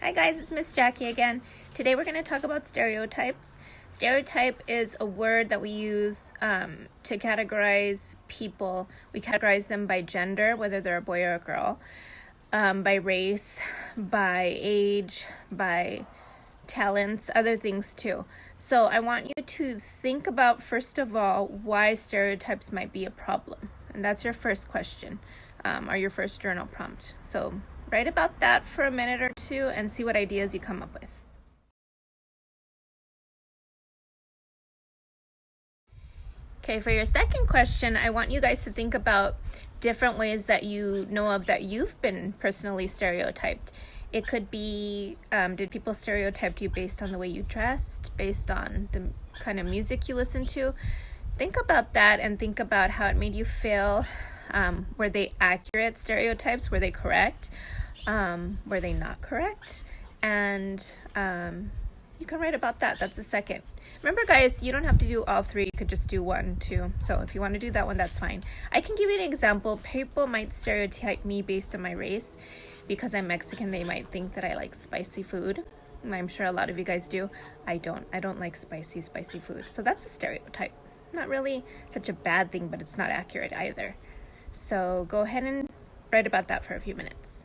Hi guys, it's Miss Jackie again. Today we're going to talk about stereotypes. Stereotype is a word that we use to categorize people. We categorize them by gender, whether they're a boy or a girl, by race, by age, by talents, other things too. So I want you to think about, first of all, why stereotypes might be a problem. And that's your first question, or your first journal prompt. So write about that for a minute or two and see what ideas you come up with. Okay, for your second question, I want you guys to think about different ways that you know of that you've been personally stereotyped. It could be, did people stereotype you based on the way you dressed, based on the kind of music you listen to? Think about that and think about how it made you feel. Were they accurate stereotypes? Were they correct? Were they not correct? And you can write about that. That's the second. Remember, guys, you don't have to do all three. You could just do one, too. So if you want to do that one, that's fine. I can give you an example. People might stereotype me based on my race. Because I'm Mexican, they might think that I like spicy food. And I'm sure a lot of you guys do. I don't like spicy food. So that's a stereotype. Not really such a bad thing, but it's not accurate either. So go ahead and write about that for a few minutes.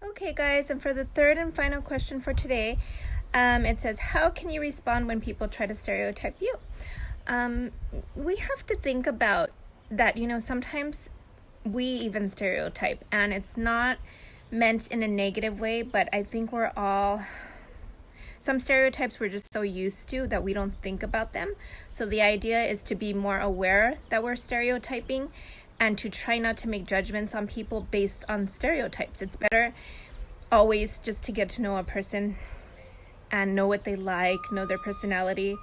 Okay, guys, and for the third and final question for today, it says, how can you respond when people try to stereotype you? We have to think about that, sometimes we even stereotype, and it's not meant in a negative way, but I think some stereotypes we're just so used to that we don't think about them. So the idea is to be more aware that we're stereotyping and to try not to make judgments on people based on stereotypes. It's better always just to get to know a person and know what they like, know their personality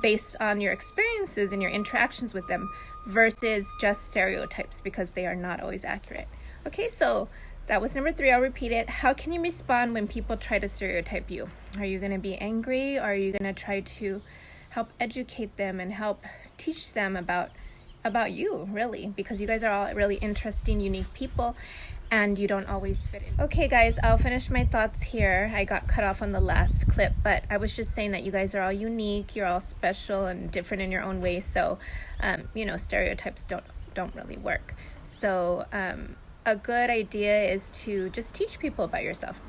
based on your experiences and your interactions with them versus just stereotypes, because they are not always accurate. Okay, so that was number 3. I'll repeat it. How can you respond when people try to stereotype you? Are you going to be angry? Or are you going to try to help educate them and help teach them about you, really? Because you guys are all really interesting, unique people, and you don't always fit in. Okay, guys, I'll finish my thoughts here. I got cut off on the last clip, but I was just saying that you guys are all unique. You're all special and different in your own way. So, stereotypes don't really work. So, a good idea is to just teach people about yourself.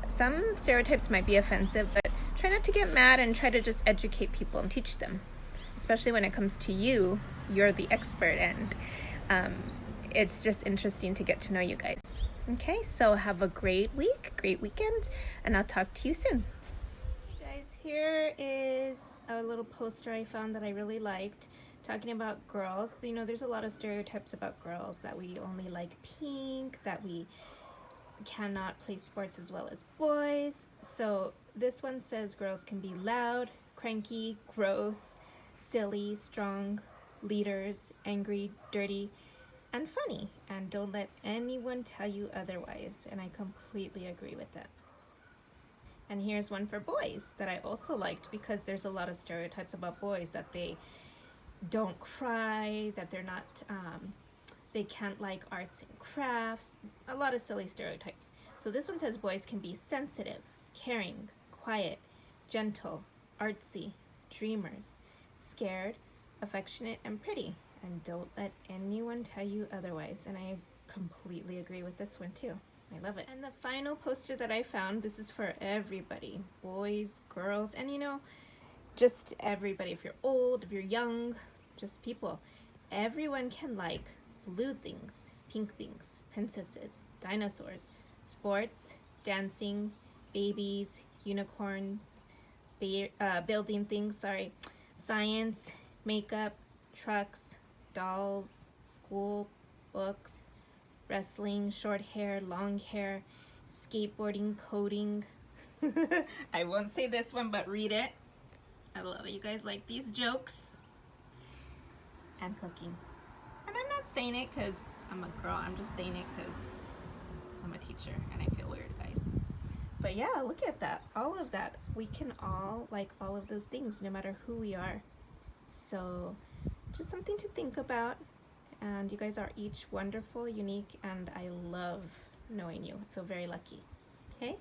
Some stereotypes might be offensive, but try not to get mad and try to just educate people and teach them. Especially when it comes to you, you're the expert, and it's just interesting to get to know you guys. Okay, so have a great week, great weekend, and I'll talk to you soon. Guys, here is a little poster I found that I really liked, talking about girls. There's a lot of stereotypes about girls, that we only like pink, that we cannot play sports as well as boys. So this one says girls can be loud, cranky, gross, silly, strong, leaders, angry, dirty, and funny, and don't let anyone tell you otherwise. And I completely agree with that. And here's one for boys that I also liked, because there's a lot of stereotypes about boys, that they don't cry, that they're not they can't like arts and crafts, a lot of silly stereotypes. So this one says boys can be sensitive, caring, quiet, gentle, artsy, dreamers, scared, affectionate, and pretty, and don't let anyone tell you otherwise. And I completely agree with this one too. I love it. And the final poster that I found, this is for everybody, boys, girls, and just everybody. If you're old, if you're young, just people. Everyone can like blue things, pink things, princesses, dinosaurs, sports, dancing, babies, unicorn, building things, science, makeup, trucks, dolls, school, books, wrestling, short hair, long hair, skateboarding, coding. I won't say this one, but read it. A lot of you guys like these jokes. And cooking. And I'm not saying it because I'm a girl. I'm just saying it because I'm a teacher and I feel weird, guys. But yeah, look at that. All of that. We can all like all of those things no matter who we are. So just something to think about. And you guys are each wonderful, unique, and I love knowing you. I feel very lucky. Okay?